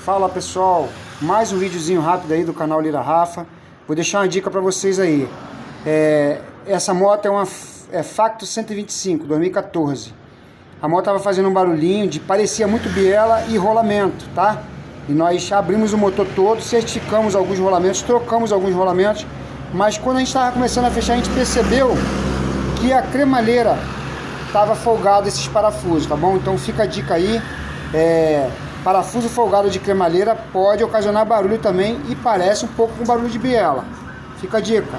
Fala pessoal, mais um videozinho rápido aí do canal Lira Rafa. Vou deixar uma dica para vocês aí. Essa moto é uma Facto 125 2014. A moto estava fazendo um barulhinho, parecia muito biela e rolamento, tá? E nós abrimos o motor todo, certificamos alguns rolamentos, trocamos alguns rolamentos, mas quando a gente estava começando a fechar, a gente percebeu que a cremalheira estava folgada, esses parafusos, tá bom? Então fica a dica aí. Parafuso folgado de cremalheira pode ocasionar barulho também e parece um pouco com barulho de biela. Fica a dica.